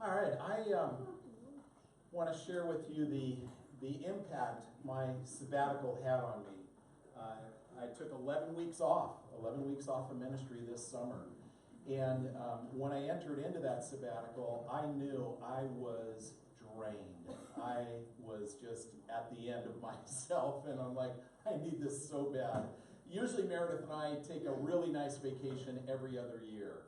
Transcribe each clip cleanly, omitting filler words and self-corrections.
All right, I want to share with you the impact my sabbatical had on me. I took 11 weeks off of ministry this summer. And when I entered into that sabbatical, I knew I was drained. I was just at the end of myself, and I'm like, I need this so bad. Usually Meredith and I take a really nice vacation every other year.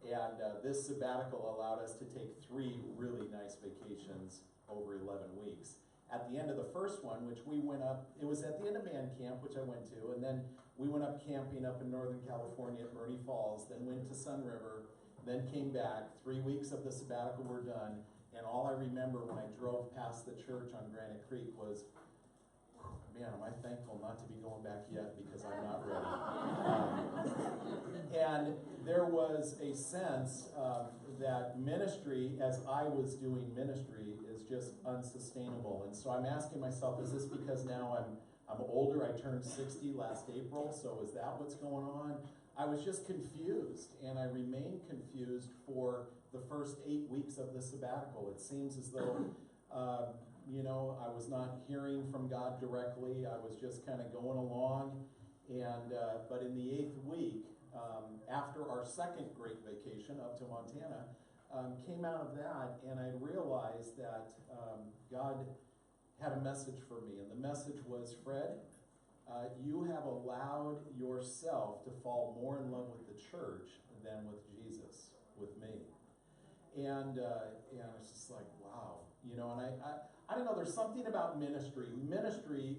And this sabbatical allowed us to take 3 really nice vacations over 11 weeks. At the end of the first one, which we went up, it was at the end of man camp, which I went to, and then we went up camping up in Northern California at Murray Falls, then went to Sun River, then came back. 3 weeks of the sabbatical were done, and all I remember when I drove past the church on Granite Creek was, man, am I thankful not to be going back yet because I'm not ready. And there was a sense that ministry, as I was doing ministry, is just unsustainable. And so I'm asking myself, is this because now I'm older? I turned 60 last April, so is that what's going on? I was just confused, and I remained confused for the first 8 weeks of the sabbatical. It seems as though I was not hearing from God directly. I was just kind of going along. And but in the 8th week, after our second great vacation up to Montana, came out of that, and I realized that God had a message for me. And the message was, Fred, you have allowed yourself to fall more in love with the church than with Jesus, with me. And it's just like, wow, and I don't know, there's something about ministry. Ministry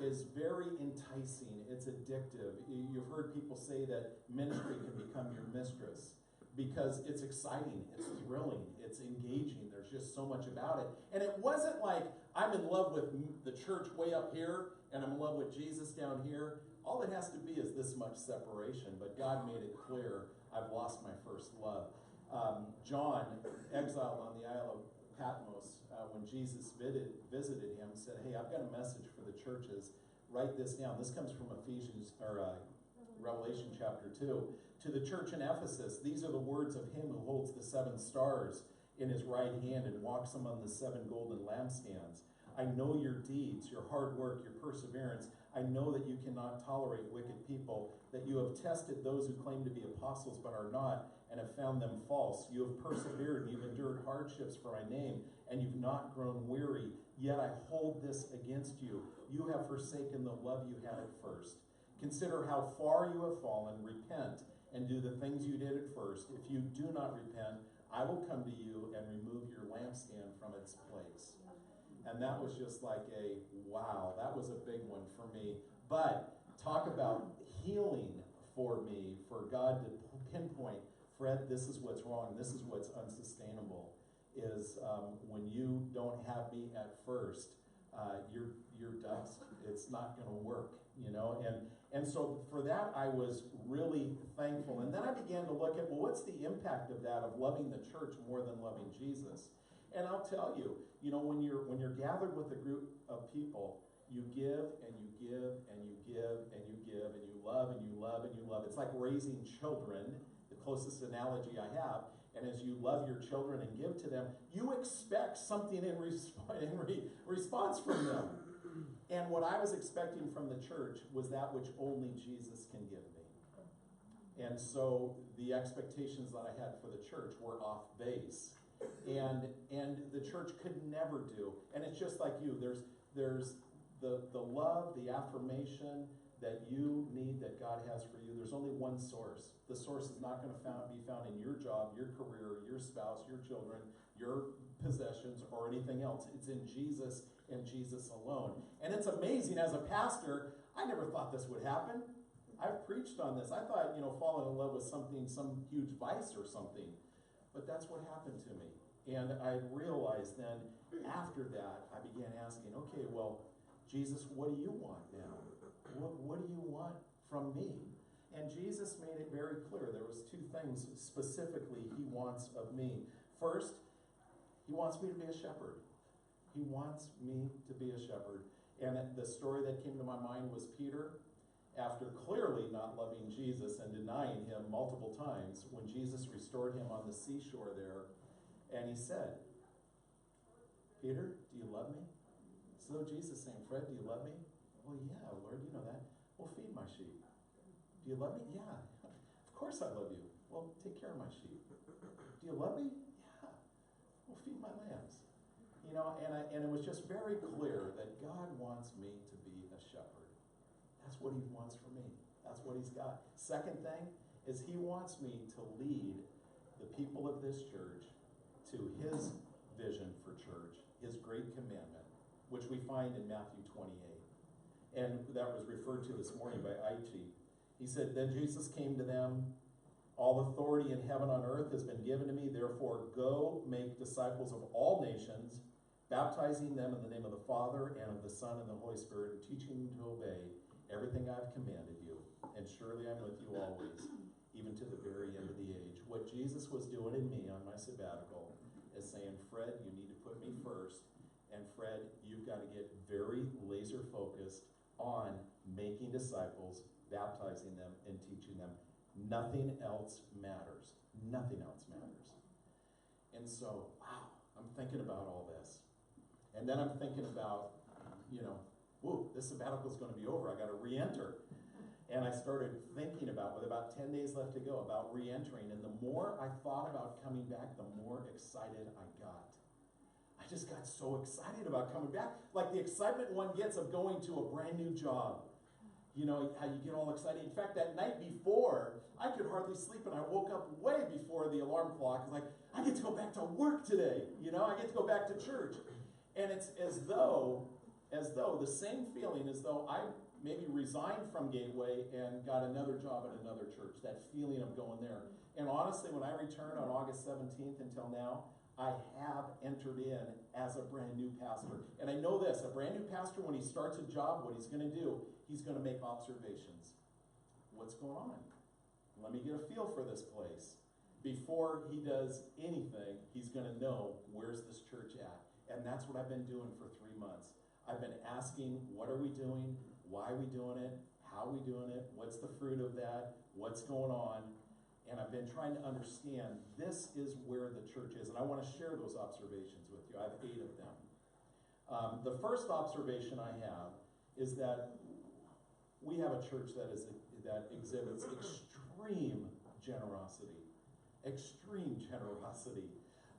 is very enticing. It's addictive. You've heard people say that ministry can become your mistress because it's exciting, it's thrilling, it's engaging. There's just so much about it. And it wasn't like I'm in love with the church way up here and I'm in love with Jesus down here. All it has to be is this much separation. But God made it clear, I've lost my first love. John, exiled on the Isle of Patmos, when Jesus visited him, said, hey, I've got a message for the churches. Write this down. This comes from Revelation chapter 2. To the church in Ephesus, these are the words of him who holds the 7 stars in his right hand and walks among the 7 golden lampstands. I know your deeds, your hard work, your perseverance. I know that you cannot tolerate wicked people, that you have tested those who claim to be apostles but are not, and have found them false. You have persevered, and you've endured hardships for my name, and you've not grown weary. Yet I hold this against you. You have forsaken the love you had at first. Consider how far you have fallen. Repent, and do the things you did at first. If you do not repent, I will come to you and remove your lampstand from its place. And that was just like a, wow, that was a big one for me. But talk about healing for me, for God to pinpoint, Fred, this is what's wrong, this is what's unsustainable, is when you don't have me at first, you're dust. It's not going to work, And so for that, I was really thankful. And then I began to look at, well, what's the impact of that, of loving the church more than loving Jesus? And I'll tell you, when you're gathered with a group of people, you give and you give and you give and you give and you love and you love and you love. It's like raising children, the closest analogy I have. And as you love your children and give to them, you expect something in response from them. And what I was expecting from the church was that which only Jesus can give me. And so the expectations that I had for the church were off base. And the church could never do. And it's just like you. There's the love, the affirmation that you need, that God has for you. There's only one source. The source is not going to be found in your job, your career, your spouse, your children, your possessions, or anything else. It's in Jesus and Jesus alone. And it's amazing. As a pastor, I never thought this would happen. I've preached on this. I thought, falling in love was some huge vice or something. But that's what happened to me. And I realized then, after that, I began asking, okay, well, Jesus, what do you want now? What do you want from me? And Jesus made it very clear. There was 2 things specifically he wants of me. First, he wants me to be a shepherd. He wants me to be a shepherd. And the story that came to my mind was Peter. After clearly not loving Jesus and denying him multiple times, when Jesus restored him on the seashore there, And he said, Peter, do you love me? So Jesus saying, Fred, do you love me? Well, yeah, Lord, you know that. Well, feed my sheep. Do you love me? Yeah, of course I love you. Well, take care of my sheep. Do you love me? Yeah. Well, feed my lambs. You know, and it was just very clear that God wants me to be a shepherd. That's what he wants for me. That's what he's got. Second thing is he wants me to lead the people of this church to his vision for church, his great commandment, which we find in Matthew 28. And that was referred to this morning by Aichi. He said, then Jesus came to them, all authority in heaven and on earth has been given to me, therefore go make disciples of all nations, baptizing them in the name of the Father and of the Son and the Holy Spirit, and teaching them to obey everything I've commanded you. And surely I'm with you always, even to the very end of the age. What Jesus was doing in me on my sabbatical is saying, Fred, you need to put me first. And Fred, you've got to get very laser focused on making disciples, baptizing them, and teaching them. Nothing else matters. Nothing else matters. And so, wow, I'm thinking about all this. And then I'm thinking about, whoa, this sabbatical is going to be over. I got to re-enter. And I started thinking about, with about 10 days left to go, about re-entering. And the more I thought about coming back, the more excited I got. I just got so excited about coming back. Like the excitement one gets of going to a brand new job. You know, how you get all excited. In fact, that night before, I could hardly sleep, and I woke up way before the alarm clock. It's like, I get to go back to work today. I get to go back to church. And it's as though the same feeling as though I maybe resigned from Gateway and got another job at another church, that feeling of going there. And honestly, when I returned on August 17th until now, I have entered in as a brand new pastor. And I know this, a brand new pastor, when he starts a job, what he's going to do, he's going to make observations. What's going on? Let me get a feel for this place. Before he does anything, he's going to know, where's this church at? And that's what I've been doing for 3 months. I've been asking, what are we doing? Why are we doing it? How are we doing it? What's the fruit of that? What's going on? And I've been trying to understand, this is where the church is. And I want to share those observations with you. I have 8 of them. The first observation I have is that we have a church that exhibits extreme generosity. Extreme generosity.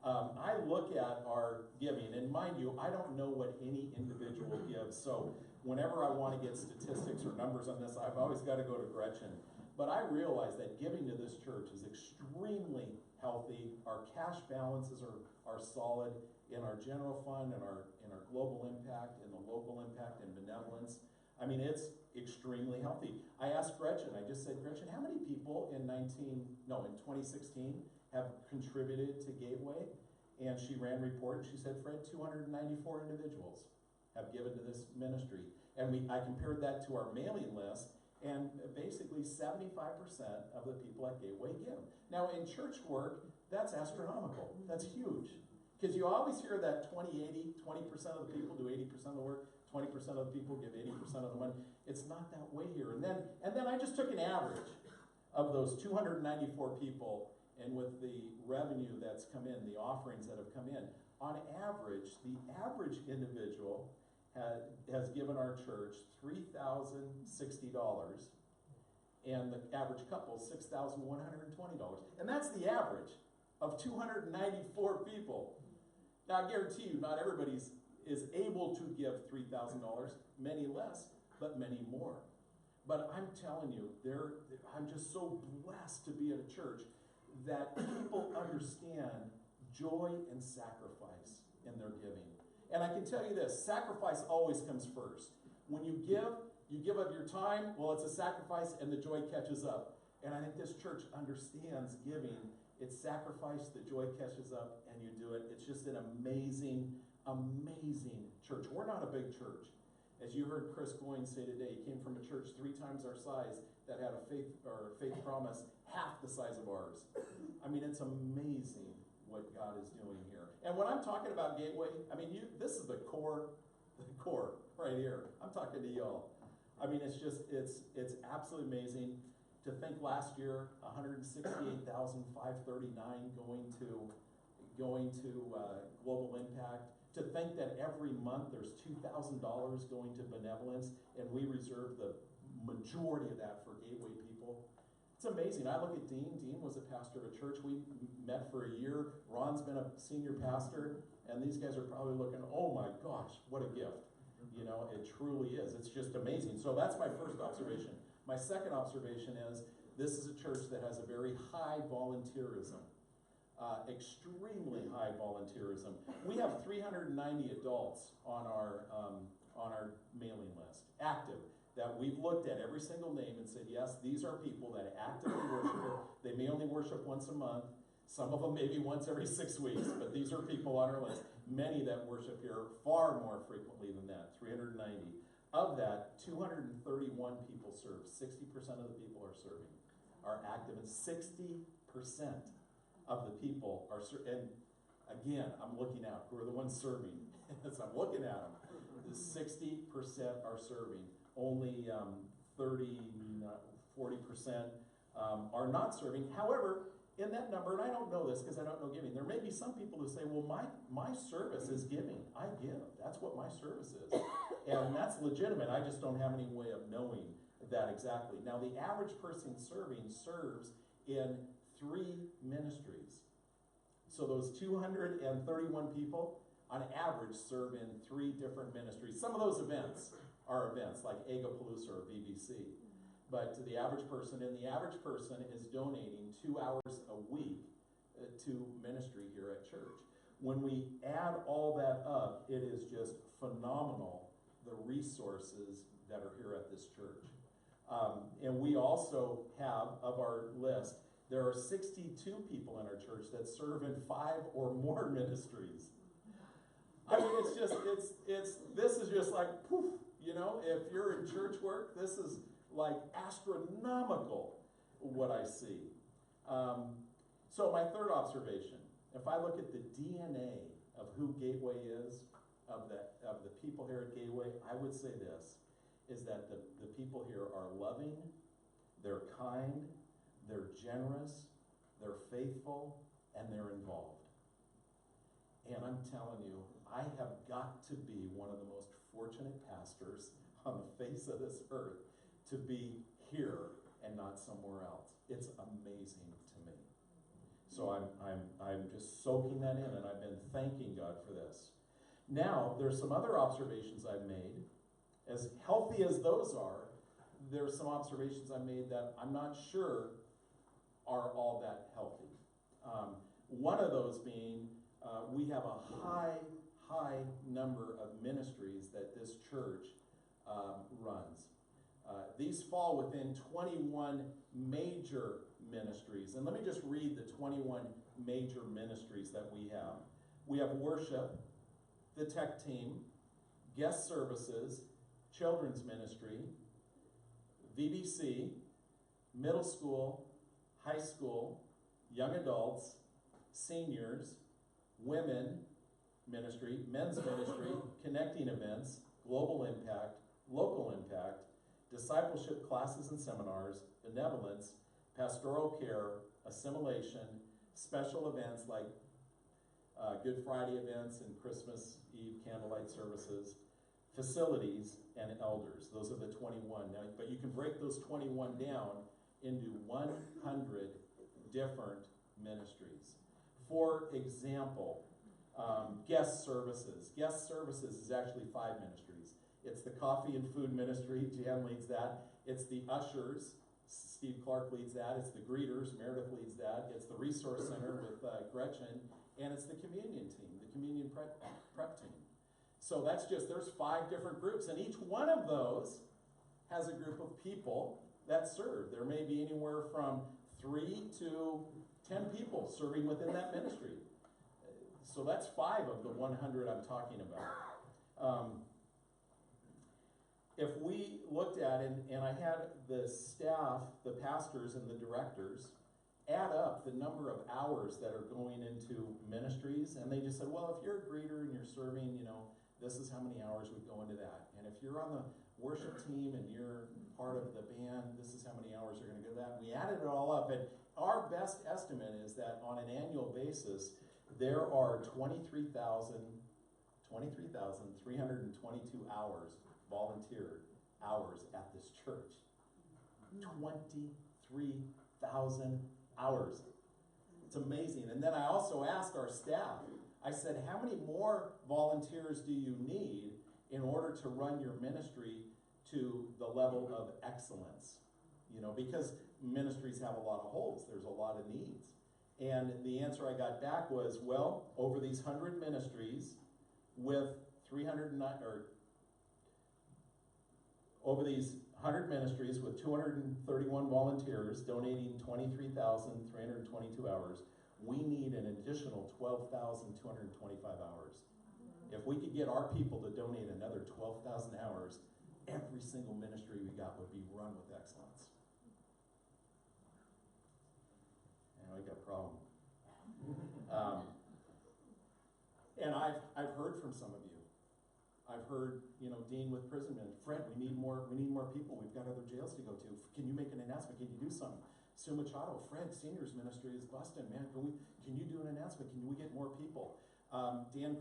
I look at our giving, and mind you, I don't know what any individual gives. So whenever I want to get statistics or numbers on this, I've always got to go to Gretchen. But I realize that giving to this church is extremely healthy. Our cash balances are solid in our general fund and our global impact and the local impact and benevolence. I mean, it's extremely healthy. I asked Gretchen, I just said, Gretchen, how many people in 2016 have contributed to Gateway? And she ran a report, and she said, Fred, 294 individuals have given to this ministry. And I compared that to our mailing list, and basically 75% of the people at Gateway give. Now, in church work, that's astronomical. That's huge. Because you always hear that 20-80, 20% of the people do 80% of the work, 20% of the people give 80% of the money. It's not that way here. And then I just took an average of those 294 people, and with the revenue that's come in, the offerings that have come in, on average, the average individual has given our church $3,060, and the average couple $6,120. And that's the average of 294 people. Now, I guarantee you, not everybody is able to give $3,000, many less, but many more. But I'm telling you, I'm just so blessed to be at a church that people understand joy and sacrifice in their giving. And I can tell you this, sacrifice always comes first. When you give of your time, well, it's a sacrifice, and the joy catches up. And I think this church understands giving. It's sacrifice, the joy catches up, and you do it. It's just an amazing, amazing church. We're not a big church. As you heard Chris Goins say today, he came from a church 3 times our size that had a faith promise half the size of ours. I mean, it's amazing what God is doing here. And when I'm talking about Gateway, I mean, this is the core right here. I'm talking to y'all. I mean, it's absolutely amazing to think last year, $168,539 going to going to Global Impact. To think that every month there's $2,000 going to benevolence, and we reserve the majority of that for Gateway people. It's amazing. I look at Dean. Dean was a pastor of a church. We met for a year. Ron's been a senior pastor, and these guys are probably looking, oh my gosh, what a gift. You know, it truly is. It's just amazing. So that's my first observation. My second observation is this is a church that has a very high volunteerism. Extremely high volunteerism. We have 390 adults on our mailing list, active, that we've looked at every single name and said, yes, these are people that actively worship here. They may only worship once a month. Some of them maybe once every 6 weeks, but these are people on our list. Many that worship here far more frequently than that, 390. Of that, 231 people serve. 60% of the people are serving, are active, and 60% of the people are serving. And again, I'm looking out. Who are the ones serving? As I'm looking at them, the 60% are serving. Only 40% are not serving. However, in that number, and I don't know this because I don't know giving, there may be some people who say, well, my service is giving. I give. That's what my service is. And that's legitimate. I just don't have any way of knowing that exactly. Now, the average person serving serves in 3 ministries. So those 231 people, on average, serve in 3 different ministries. Some of those events are events like Agapalooza or BBC. But to the average person, and the average person is donating 2 hours a week to ministry here at church. When we add all that up, it is just phenomenal, the resources that are here at this church. And we also have, of our list, there are 62 people in our church that serve in 5 or more ministries. I mean, this is just like, poof, you know, if you're in church work, this is like astronomical what I see. So my third observation, if I look at the DNA of who Gateway is, of the people here at Gateway, I would say this, is that the people here are loving, they're kind, they're generous, they're faithful, and they're involved. And I'm telling you, I have got to be one of the most fortunate pastors on the face of this earth to be here and not somewhere else. It's amazing to me. So I'm just soaking that in, and I've been thanking God for this. Now, there's some other observations I've made. As healthy as those are, there's some observations I made that I'm not sure are all that healthy. One of those being, we have a high number of ministries that this church runs. These fall within 21 major ministries. And let me just read the 21 major ministries that we have. We have worship, the tech team, guest services, children's ministry, VBC, middle school, high school, young adults, seniors, women ministry, men's ministry, connecting events, global impact, local impact, discipleship classes and seminars, benevolence, pastoral care, assimilation, special events like Good Friday events and Christmas Eve candlelight services, facilities, and elders. Those are the 21. Now, but you can break those 21 down into 100 different ministries. For example, guest services. Guest services is actually 5 ministries. It's the coffee and food ministry, Jan leads that. It's the ushers, Steve Clark leads that. It's the greeters, Meredith leads that. It's the resource center with Gretchen. And it's the communion team, the communion prep team. So that's just, there's 5 different groups, and each one of those has a group of people that serve. There may be anywhere from 3 to 10 people serving within that ministry. So that's 5 of the 100 I'm talking about. If we looked at it, and I had the staff, the pastors and the directors, add up the number of hours that are going into ministries, and they just said, well, if you're a greeter and you're serving, you know, this is how many hours would go into that. And if you're on the worship team and you're part of the band, this is how many hours are going to go to that. And we added it all up, and our best estimate is that on an annual basis, There are 23,322 hours, volunteer hours at this church. 23,000 hours. It's amazing. And then I also asked our staff, I said, how many more volunteers do you need in order to run your ministry to the level of excellence? You know, because ministries have a lot of holes. There's a lot of needs. And the answer I got back was, well, over these 100 ministries with 231 volunteers donating 23,322 hours, we need an additional 12,225 hours. If we could get our people to donate another 12,000 hours, every single ministry we got would be run with excellence. And I got a problem. And I've heard from some of you. I've heard, you know, Dean with prison ministry, Fred, we need more people. We've got other jails to go to. Can you make an announcement? Can you do something? Sue Machado, Fred, seniors ministry is busting, man. Can you do an announcement? Can we get more people? Dan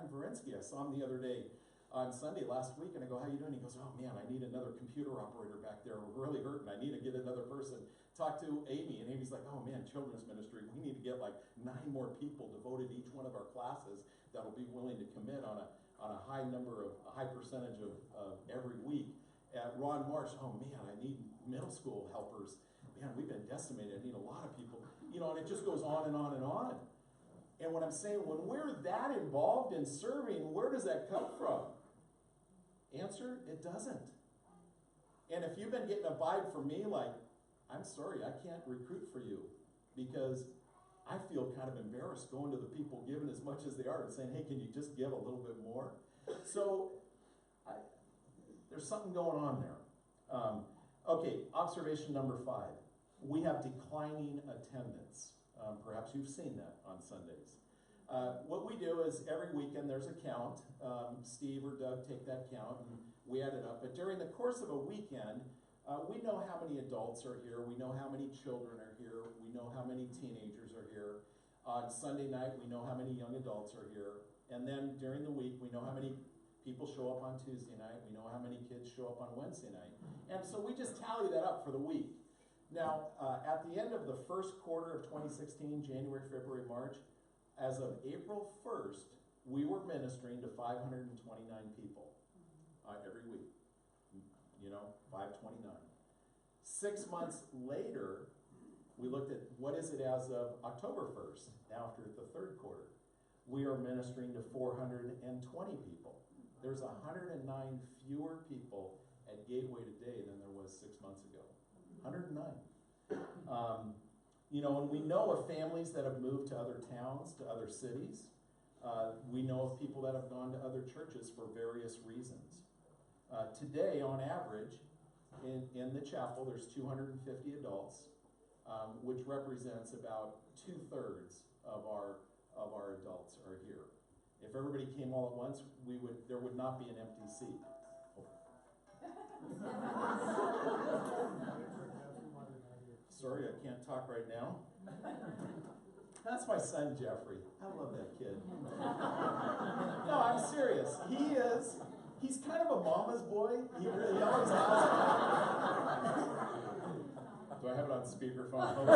Verinsky, I saw him the other day on Sunday last week, and I go, how you doing? He goes, oh man, I need another computer operator back there. We're really hurting. I need to get another person. Talk to Amy, and Amy's like, oh man, children's ministry. We need to get like 9 more people devoted to each one of our classes that'll be willing to commit on a high percentage of every week. At Ron Marsh, oh man, I need middle school helpers. Man, we've been decimated. I need a lot of people. You know, and it just goes on and on and on. And what I'm saying, when we're that involved in serving, where does that come from? Answer, it doesn't. And if you've been getting a vibe from me like, I'm sorry, I can't recruit for you because I feel kind of embarrassed going to the people giving as much as they are and saying, hey, can you just give a little bit more? So there's something going on there. Okay, observation number 5. We have declining attendance. Perhaps you've seen that on Sundays. What we do is every weekend there's a count. Steve or Doug take that count and we add it up. But during the course of a weekend, we know how many adults are here. We know how many children are here. We know how many teenagers are here. On Sunday night, we know how many young adults are here. And then during the week, we know how many people show up on Tuesday night. We know how many kids show up on Wednesday night. And so we just tally that up for the week. Now, at the end of the first quarter of 2016, January, February, March, as of April 1st, we were ministering to 529 people every week. You know, 529. 6 months later, we looked at what is it as of October 1st, now after the third quarter. We are ministering to 420 people. There's 109 fewer people at Gateway today than there was 6 months ago. 109. You know, and we know of families that have moved to other towns, to other cities. We know of people that have gone to other churches for various reasons. Today, on average, in the chapel, there's 250 adults, which represents about 2/3 of our adults are here. If everybody came all at once, there would not be an empty seat. Sorry, I can't talk right now. That's my son, Jeffrey. I love that kid. No, I'm serious. He's kind of a mama's boy. He really always has. Do I have it on speakerphone?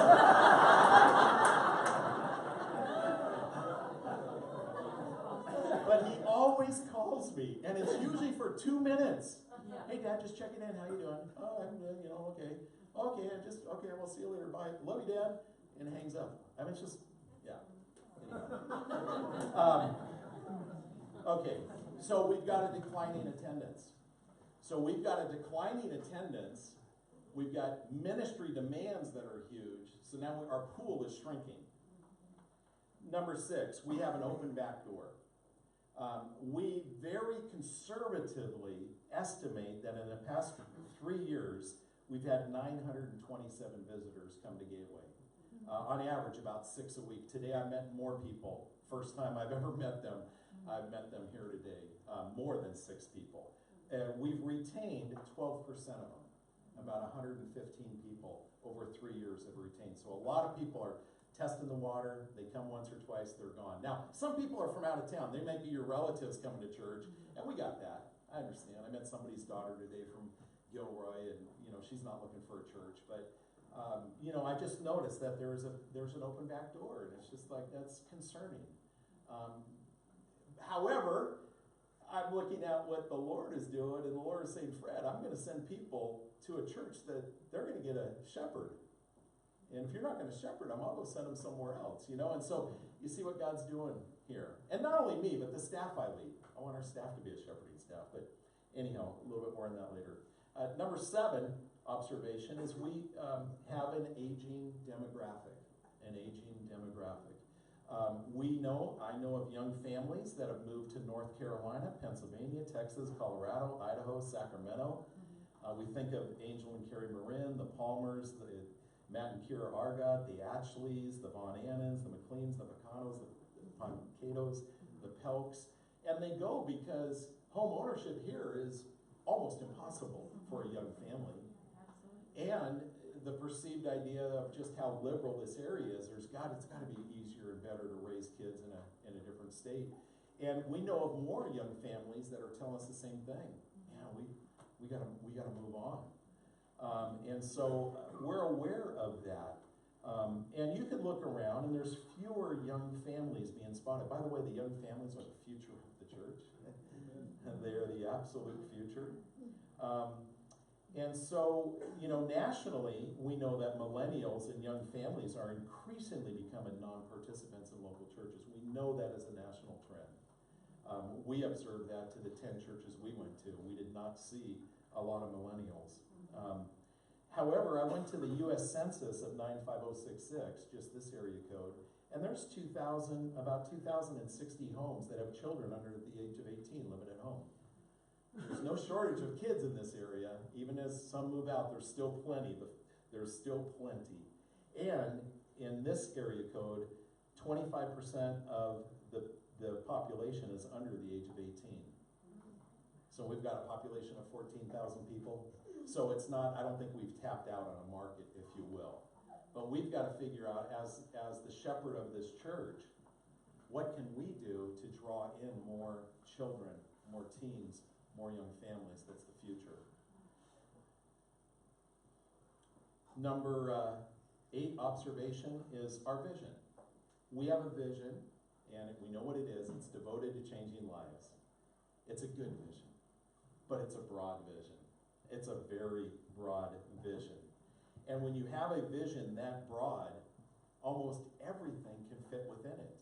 But he always calls me, and it's usually for 2 minutes. Hey, Dad, just checking in. How you doing? Oh, I'm good. You know, okay. Okay, we'll see you later. Bye. Love you, Dad. And hangs up. I mean, it's just, yeah. Okay, so we've got a declining attendance. We've got ministry demands that are huge. So now our pool is shrinking. Number 6, we have an open back door. We very conservatively estimate that in the past 3 years, we've had 927 visitors come to Gateway. On average, about 6 a week. Today I met more people. First time I've ever met them. I've met them here today. More than 6 people. We've retained 12% of them. About 115 people over 3 years have retained. So a lot of people are testing the water. They come once or twice, they're gone. Now, some people are from out of town. They might be your relatives coming to church, and we got that. I understand. I met somebody's daughter today from Gilroy, and she's not looking for a church, but I just noticed that there's an open back door, and it's just like, that's concerning. However, I'm looking at what the Lord is doing, and the Lord is saying, Fred, I'm going to send people to a church that they're going to get a shepherd. And if you're not going to shepherd them, I'll go send them somewhere else, And so you see what God's doing here. And not only me, but the staff I lead. I want our staff to be a shepherding staff, but anyhow, a little bit more on that later. Number 7 observation is we have an aging demographic. I know of young families that have moved to North Carolina, Pennsylvania, Texas, Colorado, Idaho, Sacramento. We think of Angel and Carrie Marin, the Palmers, the Matt and Kira Argot, the Ashleys, the Von Annans, the McLeans, the Picanos, the Poncatos, the Pelks. And they go because home ownership here is almost impossible for a young family. And the perceived idea of just how liberal this area is, it's got to be easier and better to raise kids in a different state. And we know of more young families that are telling us the same thing. Yeah, we gotta move on. And so we're aware of that. And you can look around, and there's fewer young families being spotted. By the way, the young families are the future of the church. They are the absolute future. And so, nationally, we know that millennials and young families are increasingly becoming non-participants in local churches. We know that as a national trend. We observed that to the 10 churches we went to. We did not see a lot of millennials. However, I went to the U.S. Census of 95066, just this area code, and there's about 2,060 homes that have children under the age of 18 living at home. There's no shortage of kids in this area. Even as some move out, there's still plenty. And in this area code, 25% of the population is under the age of 18. So we've got a population of 14,000 people. So it's not, I don't think we've tapped out on a market, if you will. But we've got to figure out, as the shepherd of this church, what can we do to draw in more children, more teens, more young families? That's the future. Number 8 observation is our vision. We have a vision, and we know what it is. It's devoted to changing lives. It's a good vision, but it's a broad vision. It's a very broad vision. And when you have a vision that broad, almost everything can fit within it.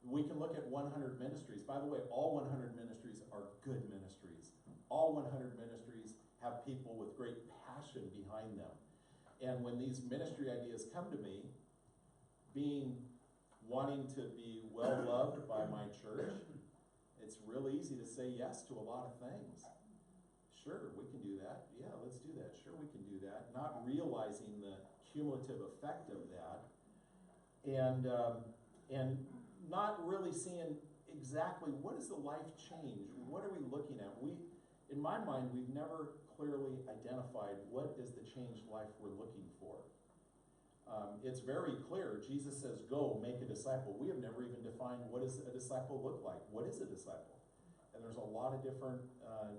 We can look at 100 ministries. By the way, all 100 ministries are good ministries. All 100 ministries have people with great passion behind them. And when these ministry ideas come to me, wanting to be well loved by my church, it's real easy to say yes to a lot of things. Sure, we can do that. Yeah, let's do that. Sure, we can do that. Not realizing the cumulative effect of that, and not really seeing exactly what is the life change. What are we looking at? In my mind, we've never clearly identified what is the changed life we're looking for. It's very clear. Jesus says, "Go, make a disciple." We have never even defined what does a disciple look like. What is a disciple? And there's a lot of different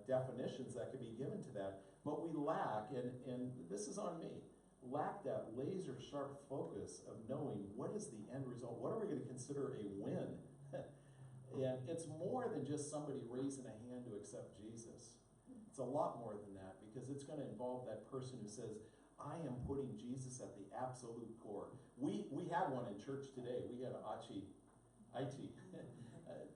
definitions that could be given to that. But we lack, and this is on me, lack that laser sharp focus of knowing what is the end result. What are we going to consider a win? And it's more than just somebody raising a hand to accept Jesus. It's a lot more than that, because it's going to involve that person who says, I am putting Jesus at the absolute core. We had one in church today. We had Aichi.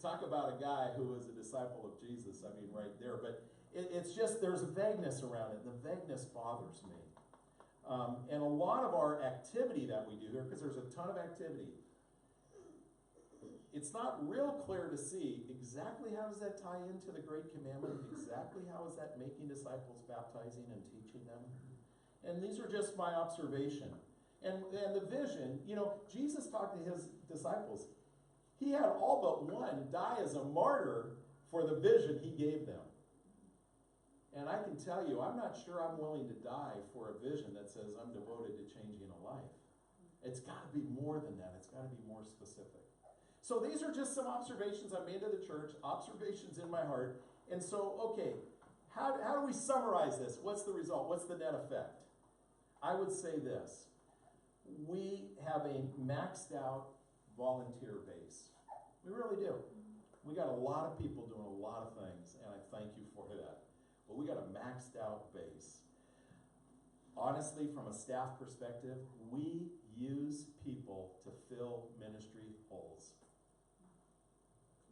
Talk about a guy who was a disciple of Jesus. I mean, right there. But it's just, there's a vagueness around it. The vagueness bothers me. And a lot of our activity that we do here, because there's a ton of activity, it's not real clear to see exactly how does that tie into the Great Commandment, exactly how is that making disciples, baptizing and teaching them. And these are just my observation. And the vision, Jesus talked to his disciples. He had all but one die as a martyr for the vision he gave them. And I can tell you, I'm not sure I'm willing to die for a vision that says I'm devoted to changing a life. It's got to be more than that. It's got to be more specific. So these are just some observations I made of the church, observations in my heart. And so, okay, how do we summarize this? What's the result? What's the net effect? I would say this. We have a maxed out volunteer base. We really do. We got a lot of people doing a lot of things, and I thank you for that. But we got a maxed out base. Honestly, from a staff perspective, we use people to fill ministry holes.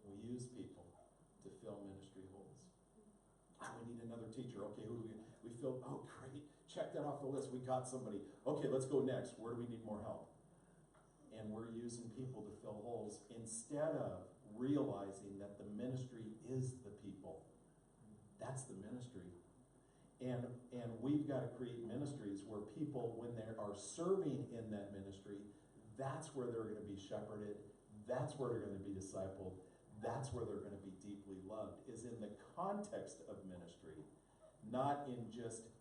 We use people to fill ministry holes. We need another teacher. Okay, who do we filled? Oh, great. Check that off the list. We got somebody. Okay, let's go next. Where do we need more help? And we're using people to fill holes instead of realizing that the ministry is the people. That's the ministry. And we've got to create ministries where people, when they are serving in that ministry, that's where they're going to be shepherded. That's where they're going to be discipled. That's where they're going to be deeply loved, is in the context of ministry, not in just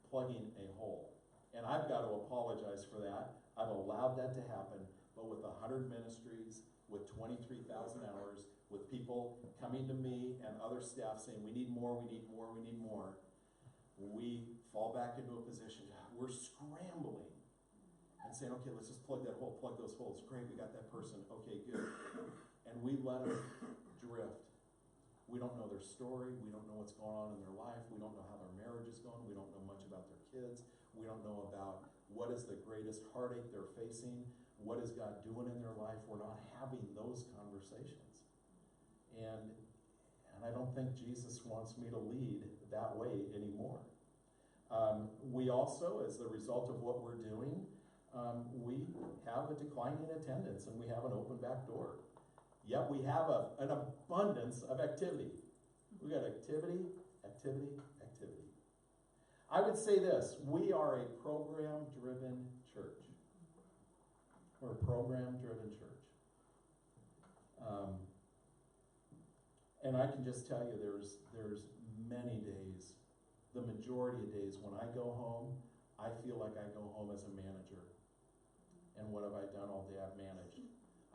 plugging a hole. And I've got to apologize for that. I've allowed that to happen, but with 100 ministries, with 23,000 hours, with people coming to me and other staff saying, we need more, we need more, we need more, we fall back into a position, we're scrambling and saying, okay, let's just plug that hole, plug those holes. Great, we got that person, okay, good. And we let them drift. We don't know their story, we don't know what's going on in their life, we don't know how their marriage is going, we don't know much about their kids, we don't know about what is the greatest heartache they're facing, what is God doing in their life. We're not having those conversations. And I don't think Jesus wants me to lead that way anymore. We also, as the result of what we're doing, we have a declining attendance and we have an open back door. Yet we have an abundance of activity. We got activity, activity, activity. I would say this, we are a program-driven church. We're a program-driven church. And I can just tell you there's many days, the majority of days when I go home, I feel like I go home as a manager. And what have I done all day? I've managed.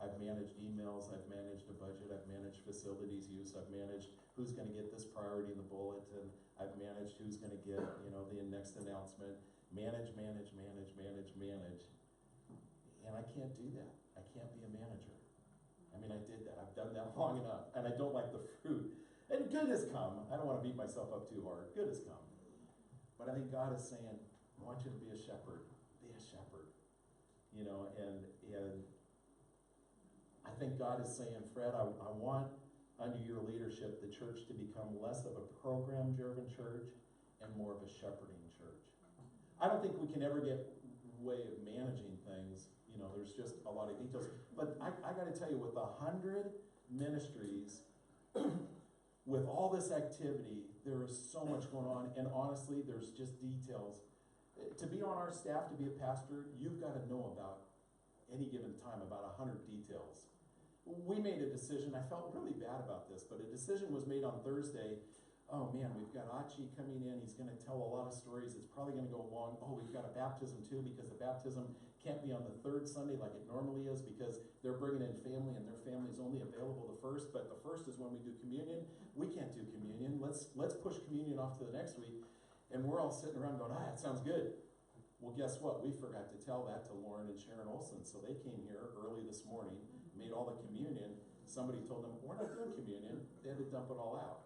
I've managed emails, I've managed a budget, I've managed facilities use, I've managed who's going to get this priority in the bulletin, I've managed who's going to get, the next announcement. Manage. And I can't do that. I can't be a manager. I mean, I did that. I've done that long enough, and I don't like the fruit. And good has come. I don't want to beat myself up too hard. Good has come. But I think God is saying, I want you to be a shepherd. Be a shepherd. And I think God is saying, Fred, I want, under your leadership, the church to become less of a program-driven church and more of a shepherding church. I don't think we can ever get way of managing things. There's just a lot of details. But I got to tell you, with 100 ministries, with all this activity, there is so much going on. And honestly, there's just details. To be on our staff, to be a pastor, you've got to know about any given time about 100 details. We made a decision. I felt really bad about this, but a decision was made on Thursday. Oh man, we've got Achi coming in. He's going to tell a lot of stories. It's probably going to go long. Oh, we've got a baptism too, because the baptism can't be on the third Sunday like it normally is, because they're bringing in family and their family is only available the first, but the first is when we do communion. We can't do communion. Let's push communion off to the next week. And we're all sitting around going, that sounds good. Well, guess what? We forgot to tell that to Lauren and Sharon Olson. So they came here early this morning, made all the communion. Somebody told them, we're not doing communion. They had to dump it all out.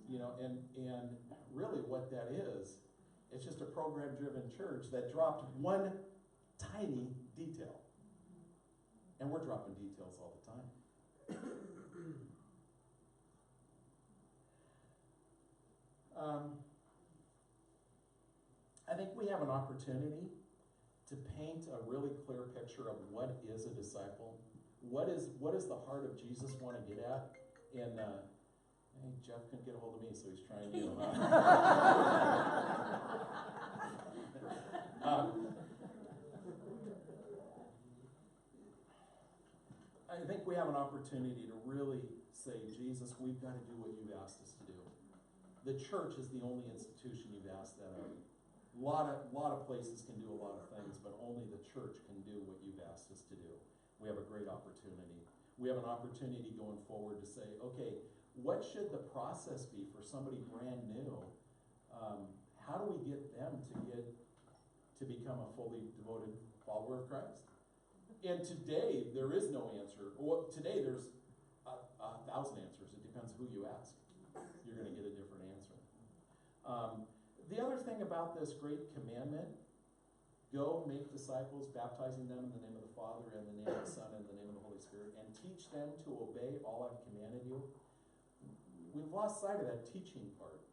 And really what that is, it's just a program-driven church that dropped one tiny detail. And we're dropping details all the time. I think we have an opportunity to paint a really clear picture of what is a disciple. What is the heart of Jesus want to get at? And hey, Jeff couldn't get a hold of me, so he's trying to. I think we have an opportunity to really say, Jesus, we've got to do what you've asked us to do. The church is the only institution you've asked that of. lot of places can do a lot of things, but only the church can do what you've asked us to do. We have a great opportunity. We have an opportunity going forward to say, okay, what should the process be for somebody brand new? How do we get them to become a fully devoted follower of Christ? And today, there is no answer. Well, today, there's a thousand answers. It depends who you ask. You're going to get a different answer. The other thing about this great commandment, go make disciples, baptizing them in the name of the Father, and the name of the Son, and the name of the Holy Spirit, and teach them to obey all I've commanded you. We've lost sight of that teaching part.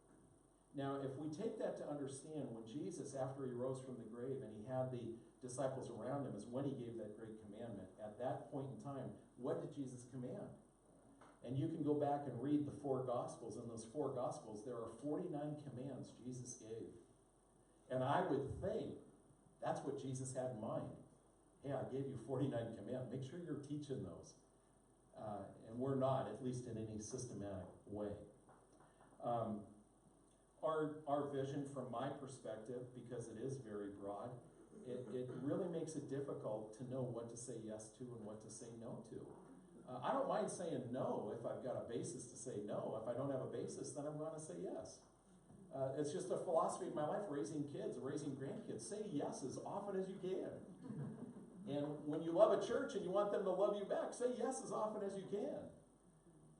Now, if we take that to understand, when Jesus, after he rose from the grave and he had the disciples around him, is when he gave that great commandment. At that point in time, what did Jesus command? And you can go back and read the 4 Gospels. In those 4 Gospels, there are 49 commands Jesus gave. And I would think that's what Jesus had in mind. Hey, I gave you 49 commands. Make sure you're teaching those. And we're not, at least in any systematic way. Our vision, from my perspective, because it is very broad, it really makes it difficult to know what to say yes to and what to say no to. I don't mind saying no if I've got a basis to say no. If I don't have a basis, then I'm going to say yes. It's just a philosophy of my life, raising kids, raising grandkids. Say yes as often as you can. And when you love a church and you want them to love you back, say yes as often as you can.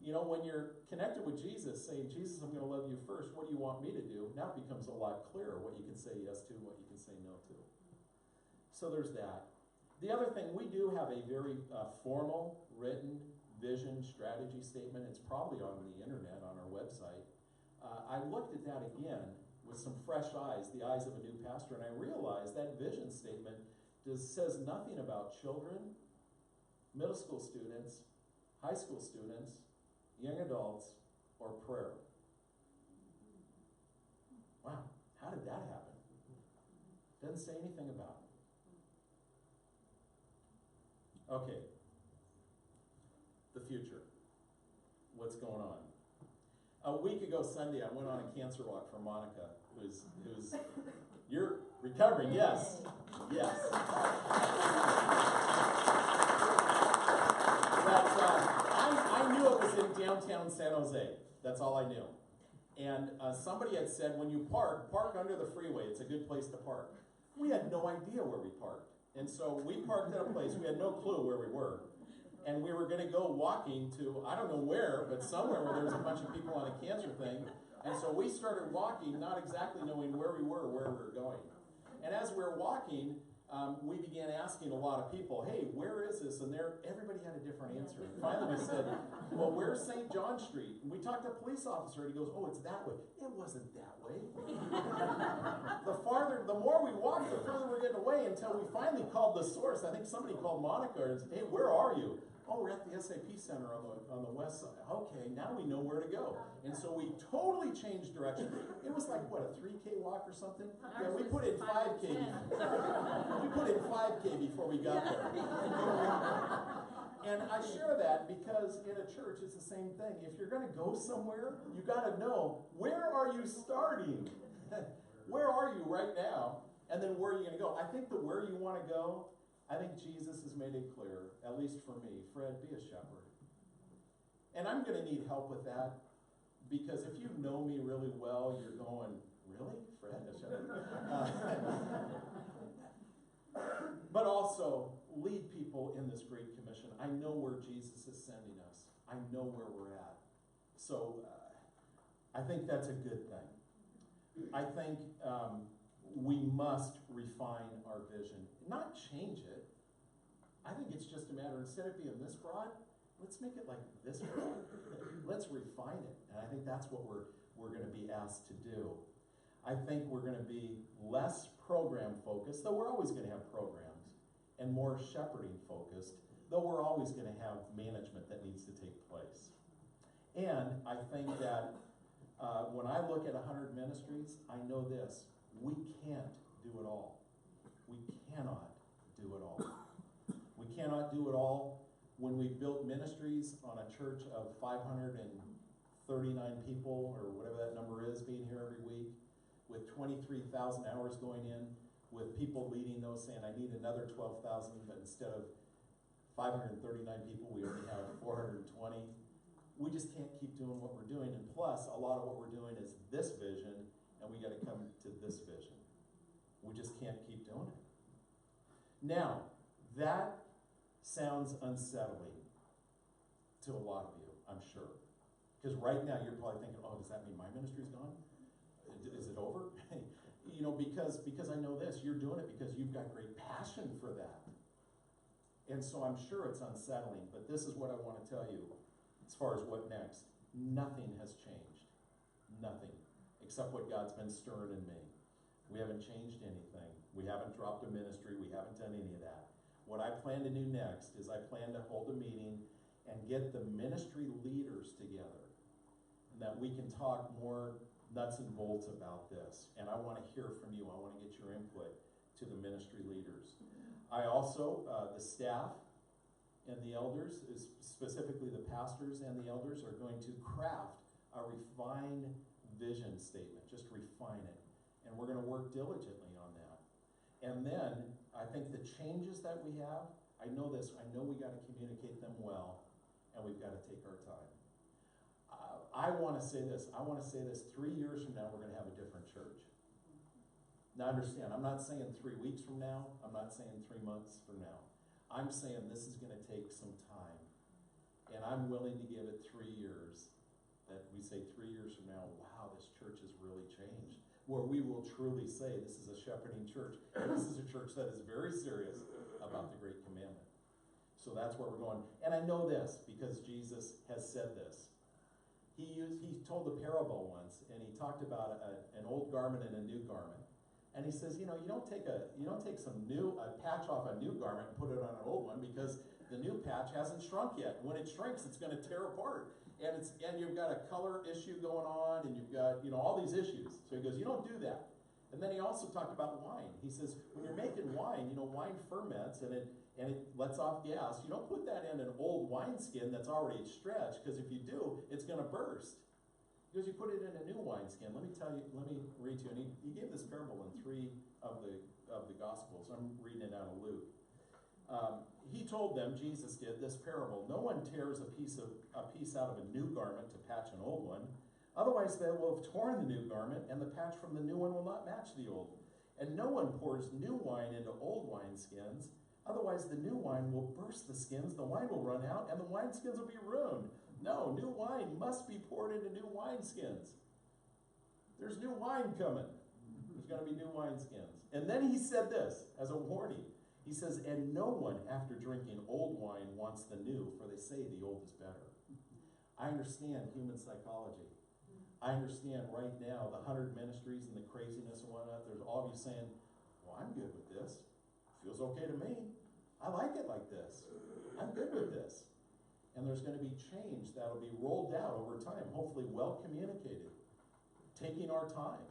You know, when you're connected with Jesus, saying, Jesus, I'm going to love you first, what do you want me to do? Now it becomes a lot clearer what you can say yes to and what you can say no to. So there's that. The other thing, we do have a very formal, written vision strategy statement. It's probably on the internet, on our website. I looked at that again with some fresh eyes, the eyes of a new pastor, and I realized that vision statement says nothing about children, middle school students, high school students, young adults, or prayer. Wow, how did that happen? Doesn't say anything about it. Okay, the future. What's going on? A week ago Sunday, I went on a cancer walk for Monica, who's you're recovering, yes. Yes. I knew it was in downtown San Jose. That's all I knew. And somebody had said, when you park under the freeway. It's a good place to park. We had no idea where we parked. And so we parked at a place, we had no clue where we were. And we were going to go walking to, I don't know where, but somewhere where there was a bunch of people on a cancer thing. And so we started walking, not exactly knowing where we were or where we were going. And as we were walking, we began asking a lot of people, hey, where is this? And everybody had a different answer. And finally we said, well, where's St. John Street? And we talked to a police officer, and he goes, oh, it's that way. It wasn't that way. The more we walked, the further we're getting away, until we finally called the source. I think somebody called Monica and said, hey, where are you? Oh, we're at the SAP Center on the west side. Okay, now we know where to go. And so we totally changed direction. It was like, what, a 3K walk or something? Yeah, we put in 5K. We put in 5K before we got there. And I share that because in a church, it's the same thing. If you're going to go somewhere, you got to know, where are you starting? Where are you right now? And then where are you going to go? I think that where you want to go, I think Jesus has made it clear, at least for me. Fred, be a shepherd. And I'm going to need help with that, because if you know me really well, you're going, really? Fred, a shepherd? But also, lead people in this Great Commission. I know where Jesus is sending us. I know where we're at. So I think that's a good thing. I think we must refine our vision. Not change it. I think it's just a matter, instead of being this broad, let's make it like this broad. Let's refine it. And I think that's what we're going to be asked to do. I think we're going to be less program focused, though we're always going to have programs, and more shepherding focused, though we're always going to have management that needs to take place. And I think that when I look at 100 ministries, I know this: we can't do it all. We cannot do it all. We cannot do it all. When we built ministries on a church of 539 people, or whatever that number is, being here every week, with 23,000 hours going in, with people leading those saying, I need another 12,000, but instead of 539 people, we only have 420. We just can't keep doing what we're doing. And plus, a lot of what we're doing is this vision, and we got to come to this vision. We just can't keep doing it. Now, that sounds unsettling to a lot of you, I'm sure. Because right now you're probably thinking, oh, does that mean my ministry's gone? Is it over? Because I know this, you're doing it because you've got great passion for that. And so I'm sure it's unsettling, but this is what I want to tell you as far as what next. Nothing has changed. Nothing. Except what God's been stirring in me. We haven't changed anything. We haven't dropped a ministry. We haven't done any of that. What I plan to do next is I plan to hold a meeting and get the ministry leaders together, and that we can talk more nuts and bolts about this. And I want to hear from you. I want to get your input to the ministry leaders. I also, the staff and the elders, specifically the pastors and the elders, are going to craft a refined vision statement. Just refine it. And we're going to work diligently on that. And then, I think the changes that we have, I know this, I know we got to communicate them well, and we've got to take our time. I want to say this, 3 years from now, we're going to have a different church. Now understand, I'm not saying 3 weeks from now, I'm not saying 3 months from now. I'm saying this is going to take some time. And I'm willing to give it 3 years, that we say 3 years from now, wow, this church has really changed. Where we will truly say this is a shepherding church. And this is a church that is very serious about the Great Commandment. So that's where we're going. And I know this because Jesus has said this. He told a parable once, and he talked about an old garment and a new garment. And he says, you don't take a patch off a new garment and put it on an old one, because the new patch hasn't shrunk yet. When it shrinks, it's going to tear apart. And you've got a color issue going on, and you've got all these issues. So he goes, you don't do that. And then he also talked about wine. He says, when you're making wine, wine ferments and it lets off gas. You don't put that in an old wineskin that's already stretched, because if you do, it's going to burst. He goes, you put it in a new wineskin. Let me read to you. And he gave this parable in 3 of the Gospels. I'm reading it out of Luke. He told them, Jesus did, this parable. No one tears a piece out of a new garment to patch an old one. Otherwise they will have torn the new garment, and the patch from the new one will not match the old. And no one pours new wine into old wineskins. Otherwise the new wine will burst the skins, the wine will run out, and the wineskins will be ruined. No, new wine must be poured into new wineskins. There's new wine coming. There's going to be new wineskins. And then he said this as a warning. He says, and no one after drinking old wine wants the new, for they say the old is better. I understand human psychology. I understand right now the 100 ministries and the craziness and whatnot. There's all of you saying, well, I'm good with this. Feels okay to me. I like it like this. I'm good with this. And there's going to be change that'll be rolled out over time, hopefully well communicated, taking our time.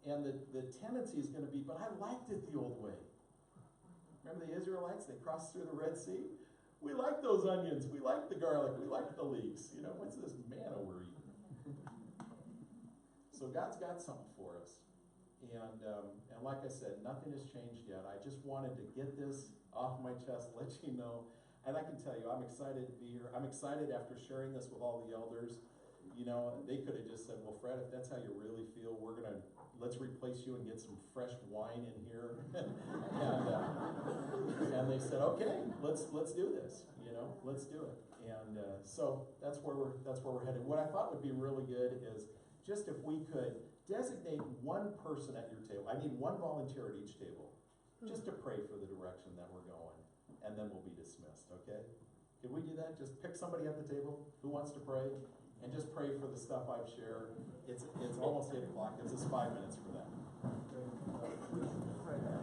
And the tendency is going to be, but I liked it the old way. Remember the Israelites? They crossed through the Red Sea. We like those onions. We like the garlic. We like the leeks. What's this manna we're eating? So God's got something for us. And like I said, nothing has changed yet. I just wanted to get this off my chest, let you know. And I can tell you, I'm excited to be here. I'm excited after sharing this with all the elders. They could have just said, well, Fred, if that's how you really feel, let's replace you and get some fresh wine in here. and they said, okay, let's do this. Let's do it. And so that's where we're headed. What I thought would be really good is just if we could designate one person at your table. I need one volunteer at each table, just to pray for the direction that we're going, and then we'll be dismissed, okay? Can we do that? Just pick somebody at the table who wants to pray, and just pray for the stuff I've shared. It's almost 8 o'clock. It's just 5 minutes for that.